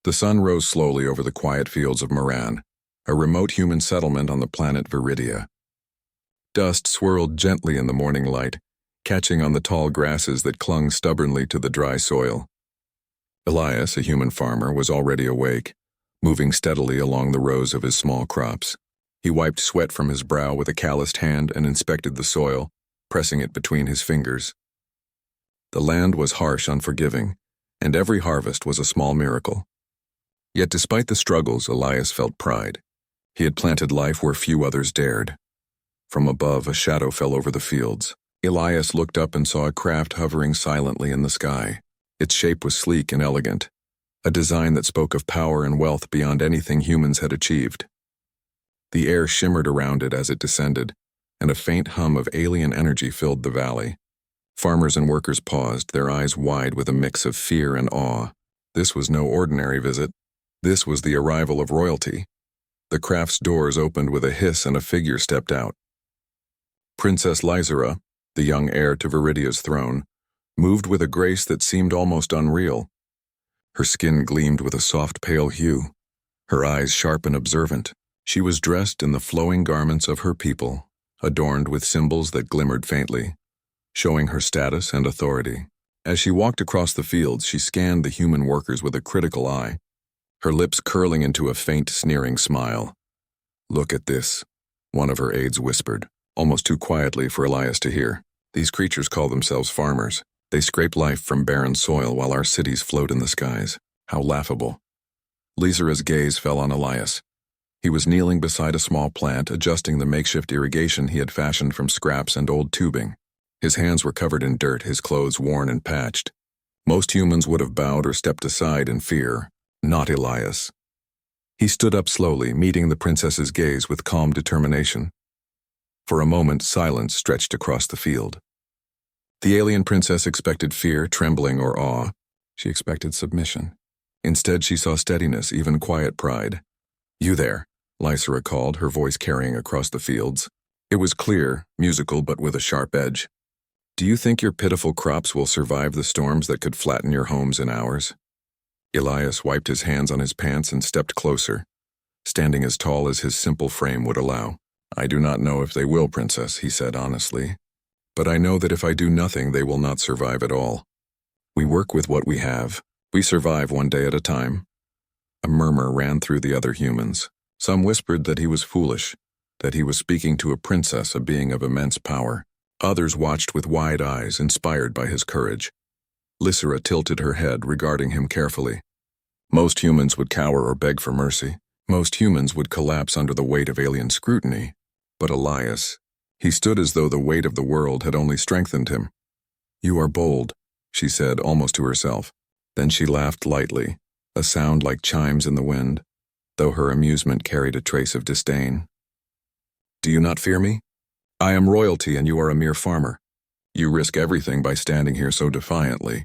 The sun rose slowly over the quiet fields of Moran, a remote human settlement on the planet Viridia. Dust swirled gently in the morning light, catching on the tall grasses that clung stubbornly to the dry soil. Elias, a human farmer, was already awake, moving steadily along the rows of his small crops. He wiped sweat from his brow with a calloused hand and inspected the soil, pressing it between his fingers. The land was harsh, unforgiving, and every harvest was a small miracle. Yet despite the struggles, Elias felt pride. He had planted life where few others dared. From above, a shadow fell over the fields. Elias looked up and saw a craft hovering silently in the sky. Its shape was sleek and elegant, a design that spoke of power and wealth beyond anything humans had achieved. The air shimmered around it as it descended, and a faint hum of alien energy filled the valley. Farmers and workers paused, their eyes wide with a mix of fear and awe. This was no ordinary visit. This was the arrival of royalty. The craft's doors opened with a hiss and a figure stepped out. Princess Lysera, the young heir to Viridia's throne, moved with a grace that seemed almost unreal. Her skin gleamed with a soft pale hue, her eyes sharp and observant. She was dressed in the flowing garments of her people, adorned with symbols that glimmered faintly, showing her status and authority. As she walked across the fields, she scanned the human workers with a critical eye, her lips curling into a faint, sneering smile. "Look at this," one of her aides whispered, almost too quietly for Elias to hear. "These creatures call themselves farmers. They scrape life from barren soil while our cities float in the skies. How laughable." Lysera's gaze fell on Elias. He was kneeling beside a small plant, adjusting the makeshift irrigation he had fashioned from scraps and old tubing. His hands were covered in dirt, his clothes worn and patched. Most humans would have bowed or stepped aside in fear. Not Elias. He stood up slowly, meeting the princess's gaze with calm determination. For a moment, silence stretched across the field. The alien princess expected fear, trembling, or awe. She expected submission. Instead, she saw steadiness, even quiet pride. "You there," Lysera called, her voice carrying across the fields. It was clear, musical, but with a sharp edge. "Do you think your pitiful crops will survive the storms that could flatten your homes in hours?" Elias wiped his hands on his pants and stepped closer, standing as tall as his simple frame would allow. "I do not know if they will, Princess," he said honestly. "But I know that if I do nothing, they will not survive at all. We work with what we have. We survive one day at a time." A murmur ran through the other humans. Some whispered that he was foolish, that he was speaking to a princess, a being of immense power. Others watched with wide eyes, inspired by his courage. Lysera tilted her head, regarding him carefully. Most humans would cower or beg for mercy. Most humans would collapse under the weight of alien scrutiny. But Elias, he stood as though the weight of the world had only strengthened him. "You are bold," she said, almost to herself. Then she laughed lightly, a sound like chimes in the wind, though her amusement carried a trace of disdain. "Do you not fear me? I am royalty and you are a mere farmer. You risk everything by standing here so defiantly."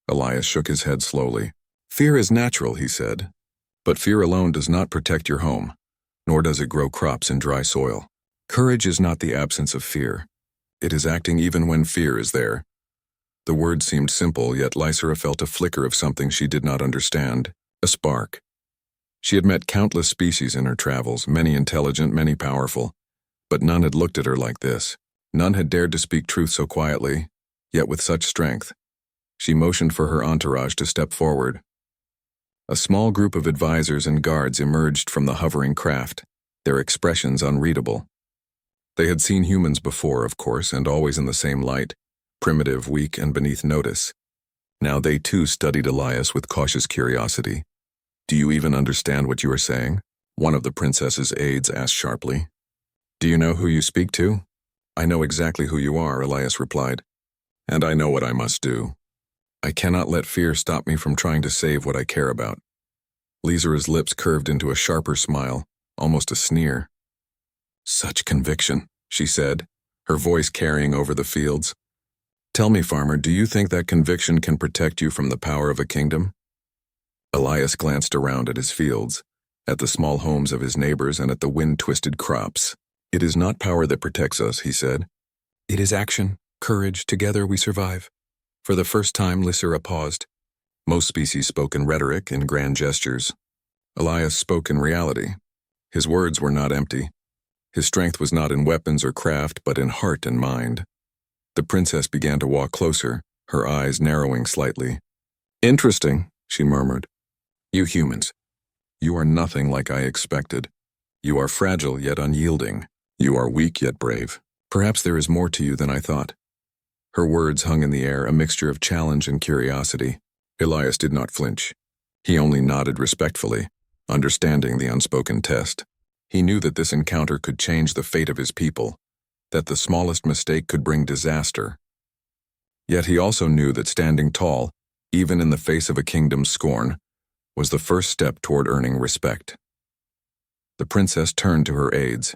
Elias shook his head slowly. "Fear is natural," he said, "but fear alone does not protect your home, nor does it grow crops in dry soil. Courage is not the absence of fear. It is acting even when fear is there." The words seemed simple, yet Lysera felt a flicker of something she did not understand, a spark. She had met countless species in her travels, many intelligent, many powerful, but none had looked at her like this. None had dared to speak truth so quietly, yet with such strength. She motioned for her entourage to step forward. A small group of advisors and guards emerged from the hovering craft, their expressions unreadable. They had seen humans before, of course, and always in the same light, primitive, weak, and beneath notice. Now they too studied Elias with cautious curiosity. "Do you even understand what you are saying?" one of the princess's aides asked sharply. "Do you know who you speak to?" "I know exactly who you are," Elias replied. "And I know what I must do. I cannot let fear stop me from trying to save what I care about." Lysera's lips curved into a sharper smile, almost a sneer. "Such conviction," she said, her voice carrying over the fields. "Tell me, farmer, do you think that conviction can protect you from the power of a kingdom?" Elias glanced around at his fields, at the small homes of his neighbors and at the wind-twisted crops. "It is not power that protects us," he said. "It is action, courage, together we survive." For the first time, Lysera paused. Most species spoke in rhetoric, in grand gestures. Elias spoke in reality. His words were not empty. His strength was not in weapons or craft, but in heart and mind. The princess began to walk closer, her eyes narrowing slightly. "Interesting," she murmured. "You humans. You are nothing like I expected. You are fragile yet unyielding. You are weak yet brave. Perhaps there is more to you than I thought." Her words hung in the air, a mixture of challenge and curiosity. Elias did not flinch. He only nodded respectfully, understanding the unspoken test. He knew that this encounter could change the fate of his people, that the smallest mistake could bring disaster. Yet he also knew that standing tall, even in the face of a kingdom's scorn, was the first step toward earning respect. The princess turned to her aides.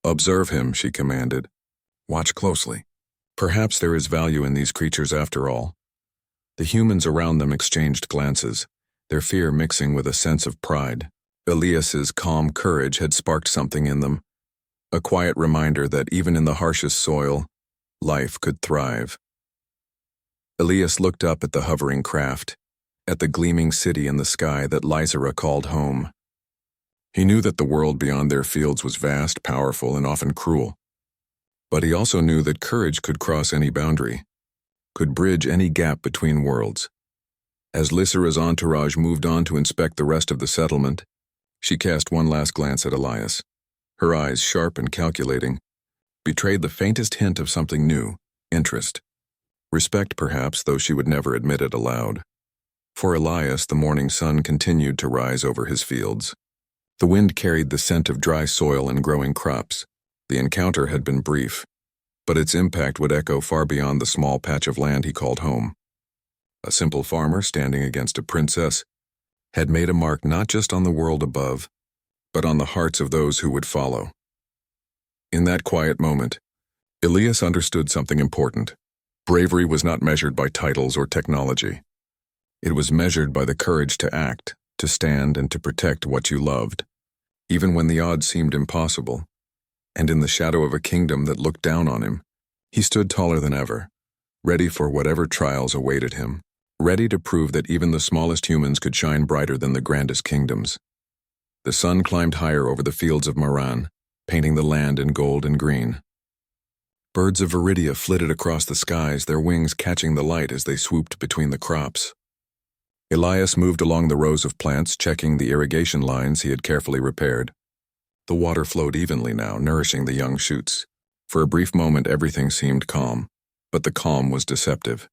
"Observe him," she commanded. "Watch closely. Perhaps there is value in these creatures after all." The humans around them exchanged glances, their fear mixing with a sense of pride. Elias's calm courage had sparked something in them, a quiet reminder that even in the harshest soil, life could thrive. Elias looked up at the hovering craft, at the gleaming city in the sky that Lysera called home. He knew that the world beyond their fields was vast, powerful, and often cruel. But he also knew that courage could cross any boundary, could bridge any gap between worlds. As Lysera's entourage moved on to inspect the rest of the settlement, she cast one last glance at Elias. Her eyes, sharp and calculating, betrayed the faintest hint of something new, interest. Respect, perhaps, though she would never admit it aloud. For Elias, the morning sun continued to rise over his fields. The wind carried the scent of dry soil and growing crops. The encounter had been brief, but its impact would echo far beyond the small patch of land he called home. A simple farmer standing against a princess had made a mark not just on the world above, but on the hearts of those who would follow. In that quiet moment, Elias understood something important. Bravery was not measured by titles or technology. It was measured by the courage to act, to stand, and to protect what you loved, even when the odds seemed impossible. And in the shadow of a kingdom that looked down on him, he stood taller than ever, ready for whatever trials awaited him, ready to prove that even the smallest humans could shine brighter than the grandest kingdoms. The sun climbed higher over the fields of Moran, painting the land in gold and green. Birds of Viridia flitted across the skies, their wings catching the light as they swooped between the crops. Elias moved along the rows of plants, checking the irrigation lines he had carefully repaired. The water flowed evenly now, nourishing the young shoots. For a brief moment, everything seemed calm, but the calm was deceptive.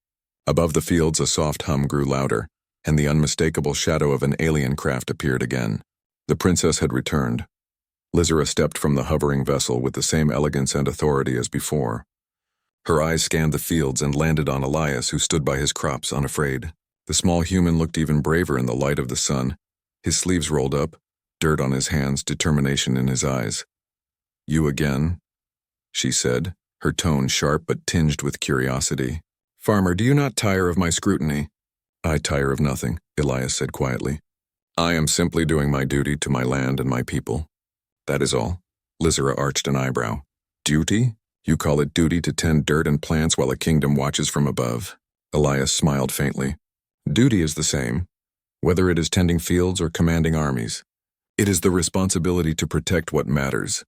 Above the fields, a soft hum grew louder, and the unmistakable shadow of an alien craft appeared again. The princess had returned. Lysera stepped from the hovering vessel with the same elegance and authority as before. Her eyes scanned the fields and landed on Elias, who stood by his crops, unafraid. The small human looked even braver in the light of the sun, his sleeves rolled up, dirt on his hands, determination in his eyes. "You again?" she said, her tone sharp but tinged with curiosity. "Farmer, do you not tire of my scrutiny?" "I tire of nothing," Elias said quietly. "I am simply doing my duty to my land and my people. That is all." Lysera arched an eyebrow. "Duty? You call it duty to tend dirt and plants while a kingdom watches from above?" Elias smiled faintly. "Duty is the same, whether it is tending fields or commanding armies. It is the responsibility to protect what matters."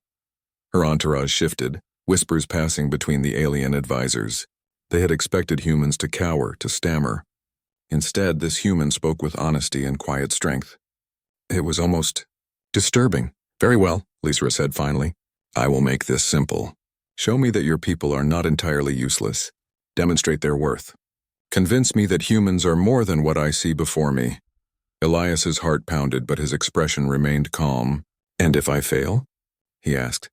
Her entourage shifted, whispers passing between the alien advisors. They had expected humans to cower, to stammer. Instead, this human spoke with honesty and quiet strength. It was almost disturbing. "Very well," Lysera said finally. "I will make this simple. Show me that your people are not entirely useless. Demonstrate their worth. Convince me that humans are more than what I see before me." Elias's heart pounded, but his expression remained calm. "And if I fail?" he asked.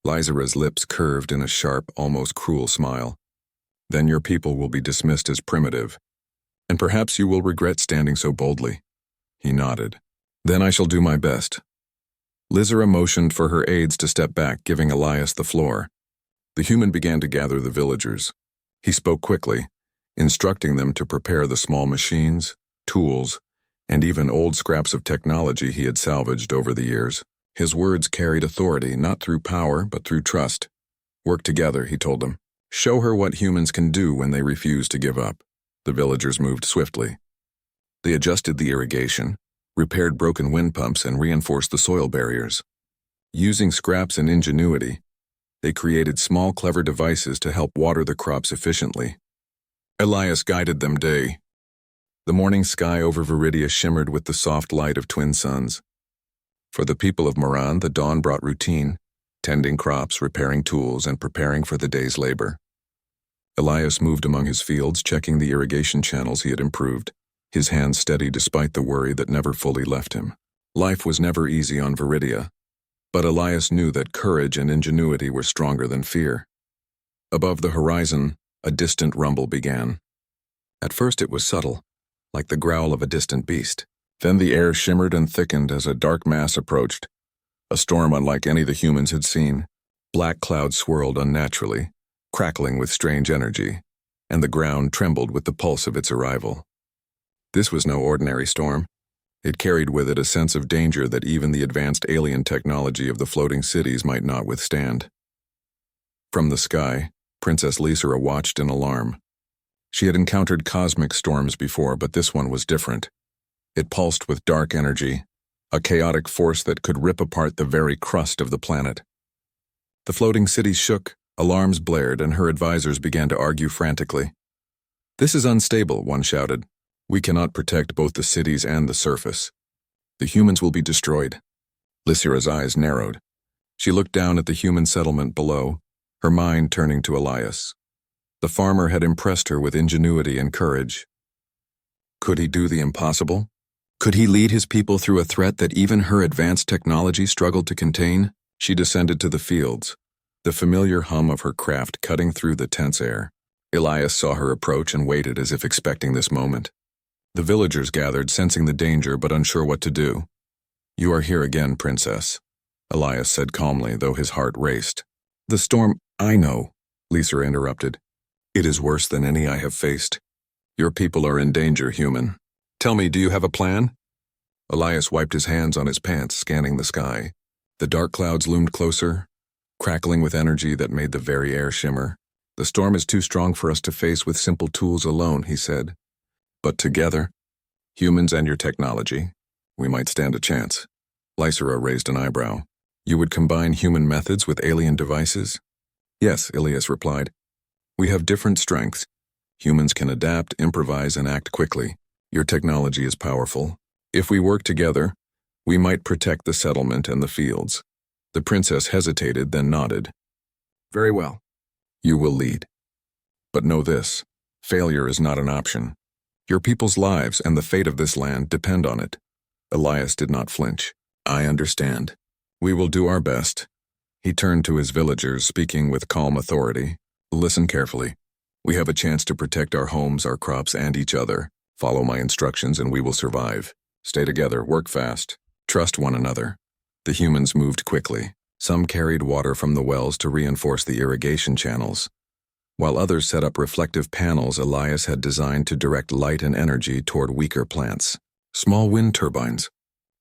Lysera's lips curved in a sharp, almost cruel smile. "Then your people will be dismissed as primitive, and perhaps you will regret standing so boldly." He nodded. "Then I shall do my best." Lysera motioned for her aides to step back, giving Elias the floor. The human began to gather the villagers. He spoke quickly, instructing them to prepare the small machines, tools, and even old scraps of technology he had salvaged over the years. His words carried authority, not through power, but through trust. "Work together," he told them. "Show her what humans can do when they refuse to give up." The villagers moved swiftly. They adjusted the irrigation, repaired broken wind pumps, and reinforced the soil barriers. Using scraps and ingenuity, they created small, clever devices to help water the crops efficiently. Elias guided them day. The morning sky over Viridia shimmered with the soft light of twin suns. For the people of Moran, the dawn brought routine, tending crops, repairing tools, and preparing for the day's labor. Elias moved among his fields, checking the irrigation channels he had improved, his hands steady despite the worry that never fully left him. Life was never easy on Viridia, but Elias knew that courage and ingenuity were stronger than fear. Above the horizon, a distant rumble began. At first it was subtle, like the growl of a distant beast. Then the air shimmered and thickened as a dark mass approached, a storm unlike any the humans had seen. Black clouds swirled unnaturally, crackling with strange energy, and the ground trembled with the pulse of its arrival. This was no ordinary storm. It carried with it a sense of danger that even the advanced alien technology of the floating cities might not withstand. From the sky, Princess Lysera watched in alarm. She had encountered cosmic storms before, but this one was different. It pulsed with dark energy, a chaotic force that could rip apart the very crust of the planet. The floating cities shook, alarms blared, and her advisors began to argue frantically. "This is unstable," one shouted. "We cannot protect both the cities and the surface. The humans will be destroyed." Lysera's eyes narrowed. She looked down at the human settlement below, her mind turning to Elias. The farmer had impressed her with ingenuity and courage. Could he do the impossible? Could he lead his people through a threat that even her advanced technology struggled to contain? She descended to the fields, the familiar hum of her craft cutting through the tense air. Elias saw her approach and waited as if expecting this moment. The villagers gathered, sensing the danger but unsure what to do. "You are here again, Princess," Elias said calmly, though his heart raced. "The storm—" "I know," Lysera interrupted. "It is worse than any I have faced. Your people are in danger, human. Tell me, do you have a plan?" Elias wiped his hands on his pants, scanning the sky. The dark clouds loomed closer, crackling with energy that made the very air shimmer. "The storm is too strong for us to face with simple tools alone," he said. "But together, humans and your technology, we might stand a chance." Lysera raised an eyebrow. "You would combine human methods with alien devices?" "Yes," Elias replied. "We have different strengths. Humans can adapt, improvise, and act quickly. Your technology is powerful. If we work together, we might protect the settlement and the fields." The princess hesitated, then nodded. "Very well. You will lead. But know this, failure is not an option. Your people's lives and the fate of this land depend on it." Elias did not flinch. "I understand. We will do our best." He turned to his villagers, speaking with calm authority. "Listen carefully. We have a chance to protect our homes, our crops, and each other. Follow my instructions and we will survive. Stay together, work fast, trust one another." The humans moved quickly. Some carried water from the wells to reinforce the irrigation channels, while others set up reflective panels Elias had designed to direct light and energy toward weaker plants. Small wind turbines,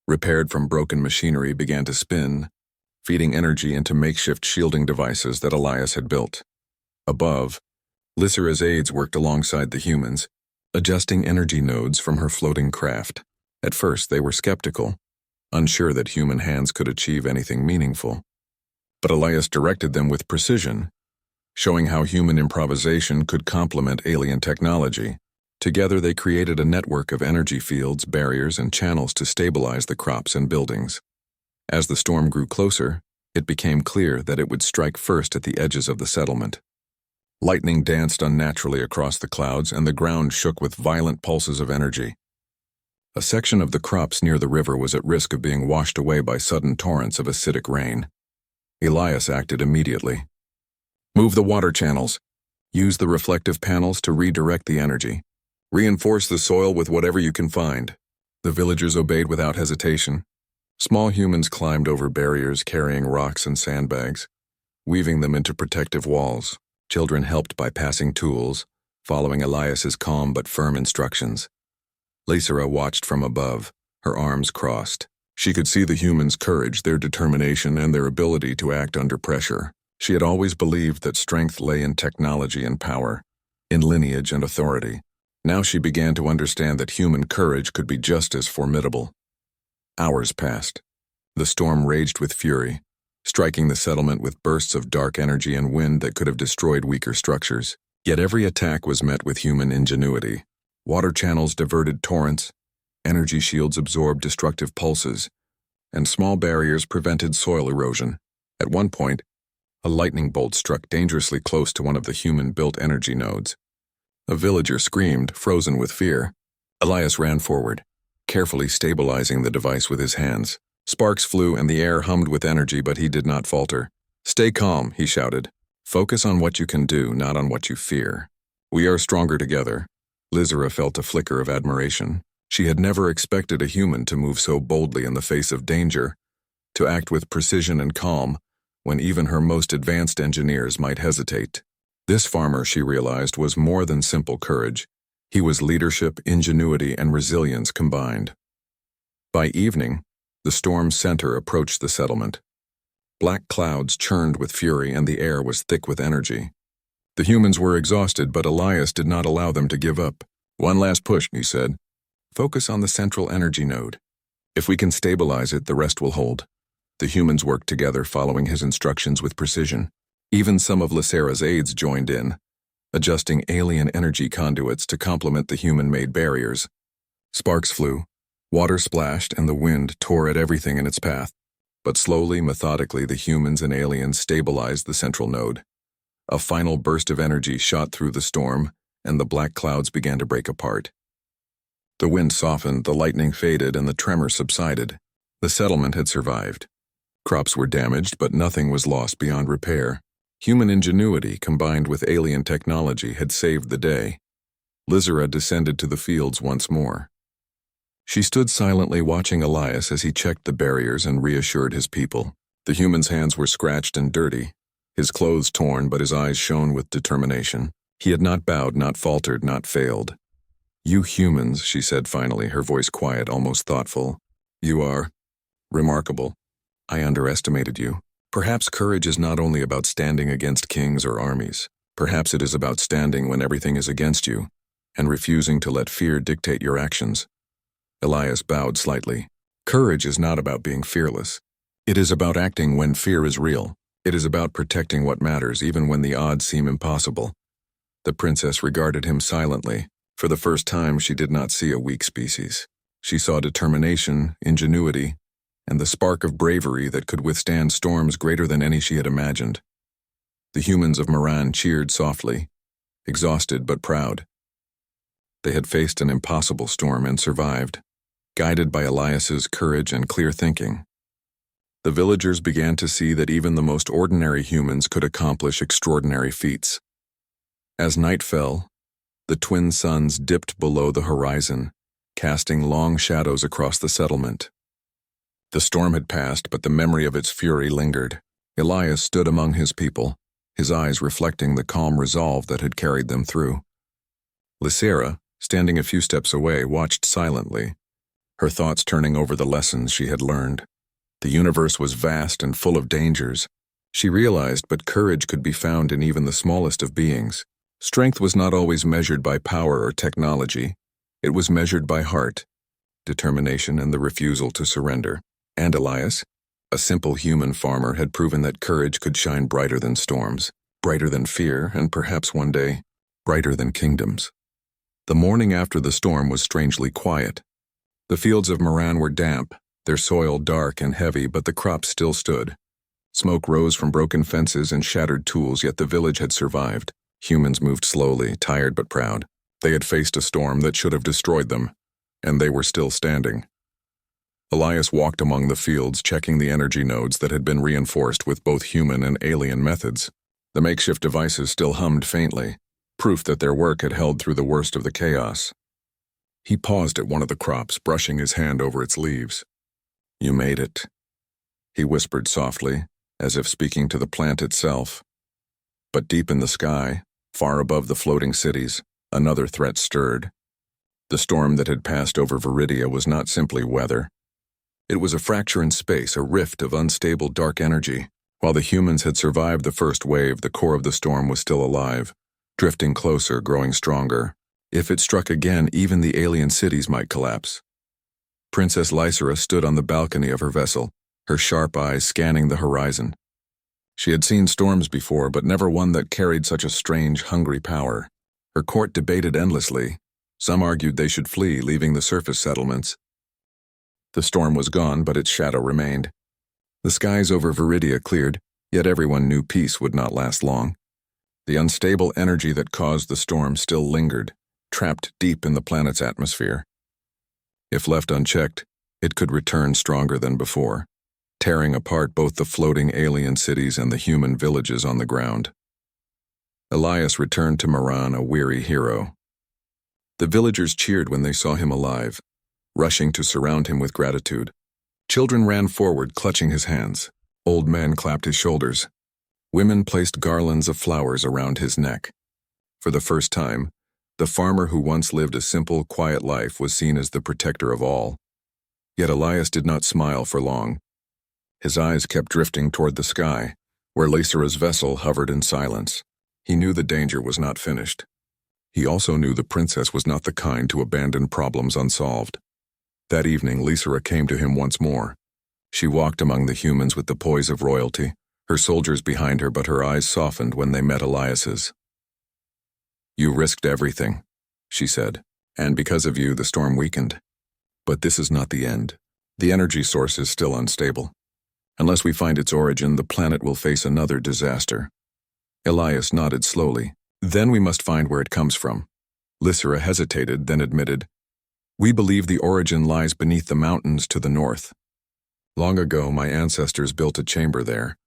repaired from broken machinery, began to spin, feeding energy into makeshift shielding devices that Elias had built. Above, Lysera's aides worked alongside the humans, adjusting energy nodes from her floating craft. At first, they were skeptical, unsure that human hands could achieve anything meaningful. But Elias directed them with precision, showing how human improvisation could complement alien technology. Together, they created a network of energy fields, barriers, and channels to stabilize the crops and buildings. As the storm grew closer, it became clear that it would strike first at the edges of the settlement. Lightning danced unnaturally across the clouds, and the ground shook with violent pulses of energy. A section of the crops near the river was at risk of being washed away by sudden torrents of acidic rain. Elias acted immediately. "Move the water channels. Use the reflective panels to redirect the energy. Reinforce the soil with whatever you can find." The villagers obeyed without hesitation. Small humans climbed over barriers carrying rocks and sandbags, weaving them into protective walls. Children helped by passing tools, following Elias's calm but firm instructions. Lysera watched from above, her arms crossed. She could see the humans' courage, their determination, and their ability to act under pressure. She had always believed that strength lay in technology and power, in lineage and authority. Now she began to understand that human courage could be just as formidable. Hours passed. The storm raged with fury, striking the settlement with bursts of dark energy and wind that could have destroyed weaker structures. Yet every attack was met with human ingenuity. Water channels diverted torrents, energy shields absorbed destructive pulses, and small barriers prevented soil erosion. At one point, a lightning bolt struck dangerously close to one of the human-built energy nodes. A villager screamed, frozen with fear. Elias ran forward, carefully stabilizing the device with his hands. Sparks flew and the air hummed with energy, but he did not falter. "Stay calm," he shouted. "Focus on what you can do, not on what you fear. We are stronger together." Lizera felt a flicker of admiration. She had never expected a human to move so boldly in the face of danger, to act with precision and calm, when even her most advanced engineers might hesitate. This farmer, she realized, was more than simple courage. He was leadership, ingenuity, and resilience combined. By evening, the storm's center approached the settlement. Black clouds churned with fury and the air was thick with energy. The humans were exhausted, but Elias did not allow them to give up. "One last push," he said. "Focus on the central energy node. If we can stabilize it, the rest will hold." The humans worked together, following his instructions with precision. Even some of Lizera's aides joined in, adjusting alien energy conduits to complement the human-made barriers. Sparks flew, water splashed, and the wind tore at everything in its path. But slowly, methodically, the humans and aliens stabilized the central node. A final burst of energy shot through the storm, and the black clouds began to break apart. The wind softened, the lightning faded, and the tremor subsided. The settlement had survived. Crops were damaged, but nothing was lost beyond repair. Human ingenuity, combined with alien technology, had saved the day. Lizera descended to the fields once more. She stood silently watching Elias as he checked the barriers and reassured his people. The human's hands were scratched and dirty, his clothes torn, but his eyes shone with determination. He had not bowed, not faltered, not failed. "You humans," she said finally, her voice quiet, almost thoughtful. "You are remarkable. I underestimated you. Perhaps courage is not only about standing against kings or armies. Perhaps it is about standing when everything is against you, and refusing to let fear dictate your actions." Elias bowed slightly. "Courage is not about being fearless. It is about acting when fear is real. It is about protecting what matters, even when the odds seem impossible." The princess regarded him silently. For the first time, she did not see a weak species. She saw determination, ingenuity, and the spark of bravery that could withstand storms greater than any she had imagined. The humans of Moran cheered softly, exhausted but proud. They had faced an impossible storm and survived, guided by Elias's courage and clear thinking. The villagers began to see that even the most ordinary humans could accomplish extraordinary feats. As night fell, the twin suns dipped below the horizon, casting long shadows across the settlement. The storm had passed, but the memory of its fury lingered. Elias stood among his people, his eyes reflecting the calm resolve that had carried them through. Lizera, standing a few steps away, watched silently, her thoughts turning over the lessons she had learned. The universe was vast and full of dangers, she realized, but courage could be found in even the smallest of beings. Strength was not always measured by power or technology. It was measured by heart, determination, and the refusal to surrender. And Elias, a simple human farmer, had proven that courage could shine brighter than storms, brighter than fear, and perhaps one day, brighter than kingdoms. The morning after the storm was strangely quiet. The fields of Moran were damp, their soil dark and heavy, but the crops still stood. Smoke rose from broken fences and shattered tools, yet the village had survived. Humans moved slowly, tired but proud. They had faced a storm that should have destroyed them, and they were still standing. Elias walked among the fields, checking the energy nodes that had been reinforced with both human and alien methods. The makeshift devices still hummed faintly, proof that their work had held through the worst of the chaos. He paused at one of the crops, brushing his hand over its leaves. "You made it," he whispered softly, as if speaking to the plant itself. But deep in the sky, far above the floating cities, another threat stirred. The storm that had passed over Viridia was not simply weather. It was a fracture in space, a rift of unstable dark energy. While the humans had survived the first wave, the core of the storm was still alive, drifting closer, growing stronger. If it struck again, even the alien cities might collapse. Princess Lysera stood on the balcony of her vessel, her sharp eyes scanning the horizon. She had seen storms before, but never one that carried such a strange, hungry power. Her court debated endlessly. Some argued they should flee, leaving the surface settlements. The storm was gone, but its shadow remained. The skies over Viridia cleared, yet everyone knew peace would not last long. The unstable energy that caused the storm still lingered, trapped deep in the planet's atmosphere. If left unchecked, it could return stronger than before, tearing apart both the floating alien cities and the human villages on the ground. Elias returned to Moran a weary hero. The villagers cheered when they saw him alive, rushing to surround him with gratitude. Children ran forward, clutching his hands. Old men clapped his shoulders. Women placed garlands of flowers around his neck. For the first time, the farmer who once lived a simple, quiet life was seen as the protector of all. Yet Elias did not smile for long. His eyes kept drifting toward the sky, where Lysera's vessel hovered in silence. He knew the danger was not finished. He also knew the princess was not the kind to abandon problems unsolved. That evening, Lysera came to him once more. She walked among the humans with the poise of royalty, her soldiers behind her, but her eyes softened when they met Elias's. "You risked everything," she said, "and because of you, the storm weakened. But this is not the end. The energy source is still unstable. Unless we find its origin, the planet will face another disaster." Elias nodded slowly. "Then we must find where it comes from." Lysera hesitated, then admitted, "We believe the origin lies beneath the mountains to the north. Long ago, my ancestors built a chamber there,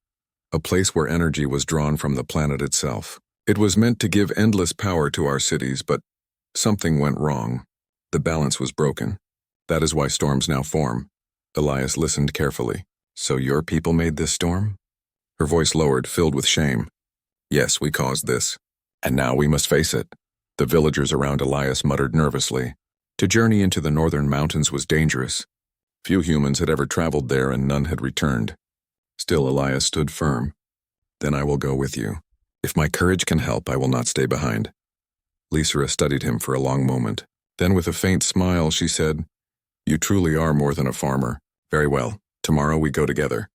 a place where energy was drawn from the planet itself. It was meant to give endless power to our cities, but something went wrong. The balance was broken. That is why storms now form." Elias listened carefully. "So your people made this storm?" Her voice lowered, filled with shame. "Yes, we caused this. And now we must face it." The villagers around Elias muttered nervously. To journey into the northern mountains was dangerous. Few humans had ever traveled there, and none had returned. Still, Elias stood firm. "Then I will go with you. If my courage can help, I will not stay behind." Lysera studied him for a long moment. Then with a faint smile, she said, "You truly are more than a farmer. Very well. Tomorrow we go together."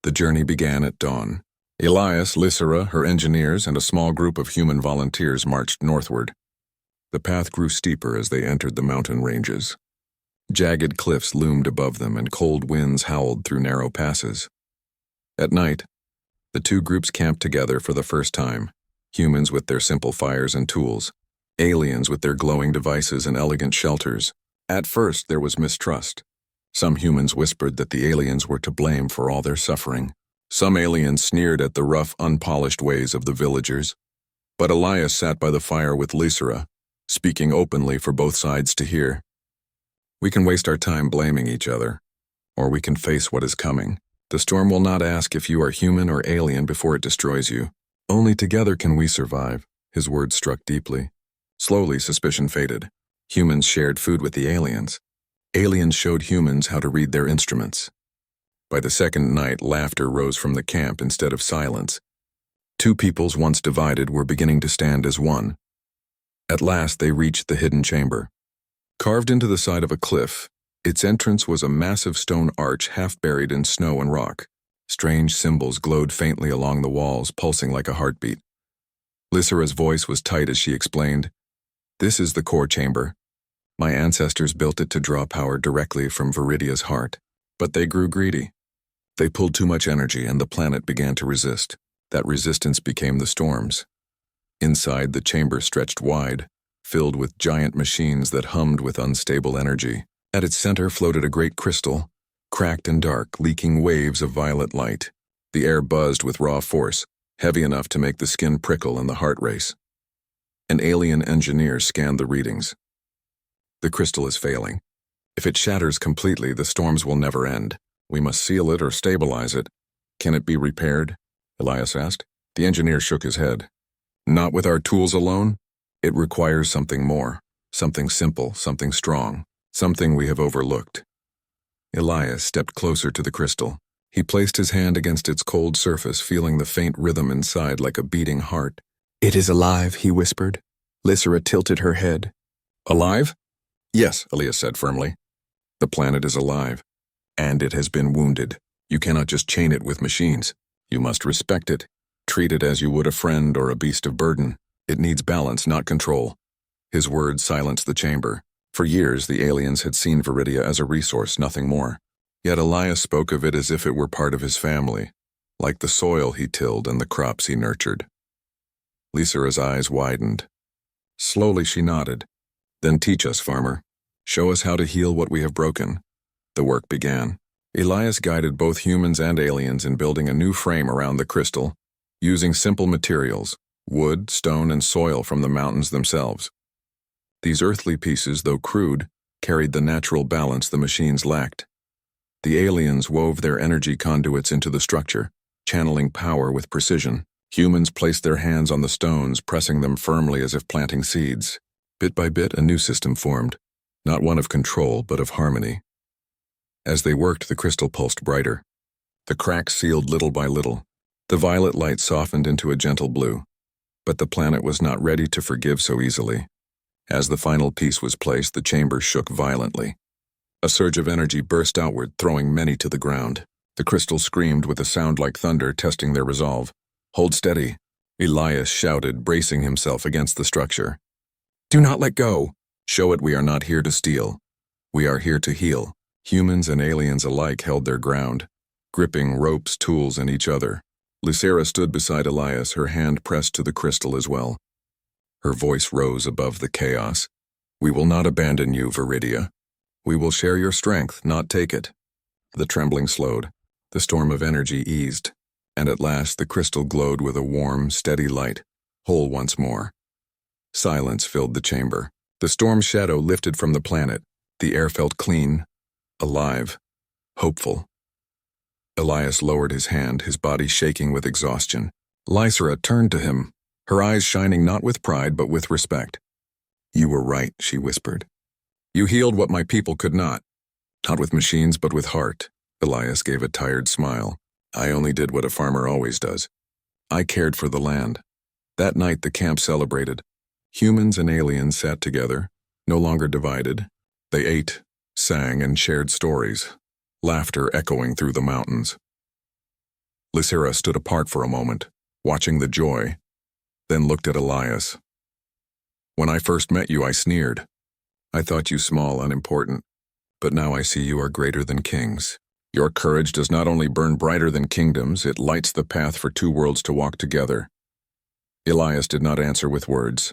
The journey began at dawn. Elias, Lysera, her engineers, and a small group of human volunteers marched northward. The path grew steeper as they entered the mountain ranges. Jagged cliffs loomed above them, and cold winds howled through narrow passes. At night, the two groups camped together for the first time, humans with their simple fires and tools, aliens with their glowing devices and elegant shelters. At first, there was mistrust. Some humans whispered that the aliens were to blame for all their suffering. Some aliens sneered at the rough, unpolished ways of the villagers. But Elias sat by the fire with Lysera, speaking openly for both sides to hear. "We can waste our time blaming each other, or we can face what is coming. The storm will not ask if you are human or alien before it destroys you. Only together can we survive." His words struck deeply. Slowly, suspicion faded. Humans shared food with the aliens. Aliens showed humans how to read their instruments. By the second night, laughter rose from the camp instead of silence. Two peoples once divided were beginning to stand as one. At last, they reached the hidden chamber. Carved into the side of a cliff, its entrance was a massive stone arch half buried in snow and rock. Strange symbols glowed faintly along the walls, pulsing like a heartbeat. Lysera's voice was tight as she explained, "This is the core chamber. My ancestors built it to draw power directly from Viridia's heart, but they grew greedy. They pulled too much energy, and the planet began to resist. That resistance became the storms. Inside, the chamber stretched wide, filled with giant machines that hummed with unstable energy. At its center floated a great crystal, cracked and dark, leaking waves of violet light. The air buzzed with raw force, heavy enough to make the skin prickle and the heart race. An alien engineer scanned the readings. "The crystal is failing. If it shatters completely, the storms will never end. We must seal it or stabilize it." "Can it be repaired?" Elias asked. The engineer shook his head. "Not with our tools alone. It requires something more, something simple, something strong, something we have overlooked." Elias stepped closer to the crystal. He placed his hand against its cold surface, feeling the faint rhythm inside like a beating heart. "It is alive," he whispered. Lysera tilted her head. Alive? Yes, Elias said firmly. The planet is alive, and it has been wounded. You cannot just chain it with machines. You must respect it. Treat it as you would a friend or a beast of burden. It needs balance, not control. His words silenced the chamber. For years, the aliens had seen Viridia as a resource, nothing more. Yet Elias spoke of it as if it were part of his family, like the soil he tilled and the crops he nurtured. Lysera's eyes widened. Slowly she nodded. Then teach us, farmer. Show us how to heal what we have broken. The work began. Elias guided both humans and aliens in building a new frame around the crystal, using simple materials, wood, stone, and soil from the mountains themselves. These earthly pieces, though crude, carried the natural balance the machines lacked. The aliens wove their energy conduits into the structure, channeling power with precision. Humans placed their hands on the stones, pressing them firmly as if planting seeds. Bit by bit, a new system formed, not one of control, but of harmony. As they worked, the crystal pulsed brighter. The cracks sealed little by little. The violet light softened into a gentle blue. But the planet was not ready to forgive so easily. As the final piece was placed, the chamber shook violently. A surge of energy burst outward, throwing many to the ground. The crystal screamed with a sound like thunder, testing their resolve. Hold steady, Elias shouted, bracing himself against the structure. Do not let go. Show it we are not here to steal. We are here to heal. Humans and aliens alike held their ground, gripping ropes, tools, and each other. Lysera stood beside Elias, her hand pressed to the crystal as well. Her voice rose above the chaos. We will not abandon you, Viridia. We will share your strength, not take it. The trembling slowed. The storm of energy eased, and at last the crystal glowed with a warm, steady light, whole once more. Silence filled the chamber. The storm shadow lifted from the planet. The air felt clean, alive, hopeful. Elias lowered his hand, his body shaking with exhaustion. Lysera turned to him, her eyes shining not with pride but with respect. You were right, she whispered. You healed what my people could not. Not with machines, but with heart. Elias gave a tired smile. I only did what a farmer always does. I cared for the land. That night the camp celebrated. Humans and aliens sat together, no longer divided. They ate, sang, and shared stories, laughter echoing through the mountains. Lysera stood apart for a moment, watching the joy, then looked at Elias. When I first met you, I sneered. I thought you small, unimportant, but now I see you are greater than kings. Your courage does not only burn brighter than kingdoms, it lights the path for two worlds to walk together. Elias did not answer with words.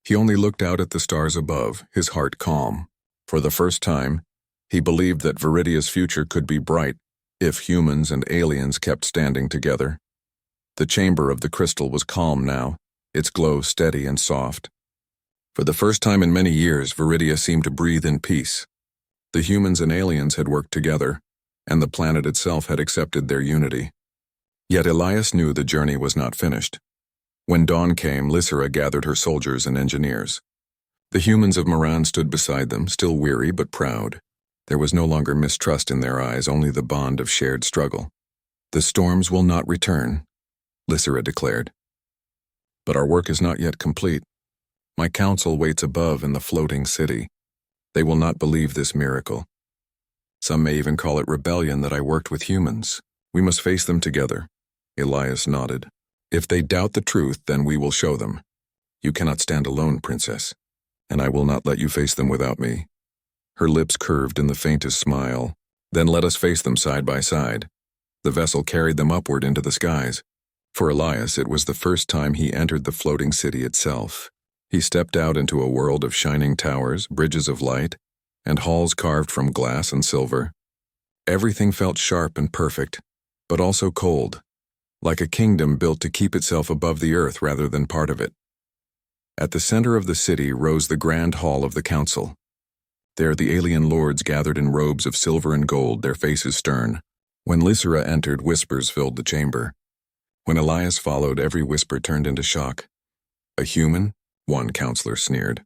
He only looked out at the stars above, his heart calm. For the first time, he believed that Viridia's future could be bright if humans and aliens kept standing together. The chamber of the crystal was calm now, its glow steady and soft. For the first time in many years, Viridia seemed to breathe in peace. The humans and aliens had worked together, and the planet itself had accepted their unity. Yet Elias knew the journey was not finished. When dawn came, Lysera gathered her soldiers and engineers. The humans of Moran stood beside them, still weary but proud. There was no longer mistrust in their eyes, only the bond of shared struggle. The storms will not return, Lysera declared. But our work is not yet complete. My council waits above in the floating city. They will not believe this miracle. Some may even call it rebellion that I worked with humans. We must face them together. Elias nodded. If they doubt the truth, then we will show them. You cannot stand alone, princess, and I will not let you face them without me. Her lips curved in the faintest smile. Then let us face them side by side. The vessel carried them upward into the skies. For Elias, it was the first time he entered the floating city itself. He stepped out into a world of shining towers, bridges of light, and halls carved from glass and silver. Everything felt sharp and perfect, but also cold, like a kingdom built to keep itself above the earth rather than part of it. At the center of the city rose the grand hall of the council. There the alien lords gathered in robes of silver and gold, their faces stern. When Lysera entered, whispers filled the chamber. When Elias followed, every whisper turned into shock. A human? One counselor sneered.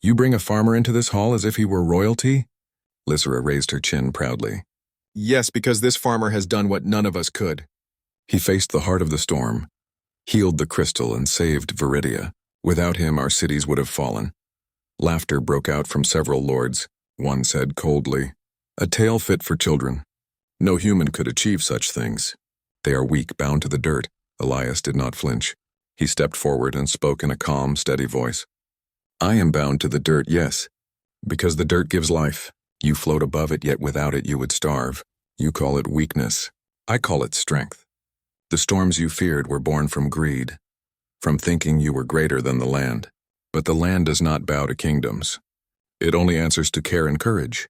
You bring a farmer into this hall as if he were royalty? Lysera raised her chin proudly. Yes, because this farmer has done what none of us could. He faced the heart of the storm, healed the crystal, and saved Viridia. Without him, our cities would have fallen. Laughter broke out from several lords. One said coldly, "A tale fit for children. No human could achieve such things. They are weak, bound to the dirt." Elias did not flinch. He stepped forward and spoke in a calm, steady voice. "I am bound to the dirt, yes, because the dirt gives life. You float above it, yet without it you would starve. You call it weakness. I call it strength. The storms you feared were born from greed, from thinking you were greater than the land. But the land does not bow to kingdoms. It only answers to care and courage.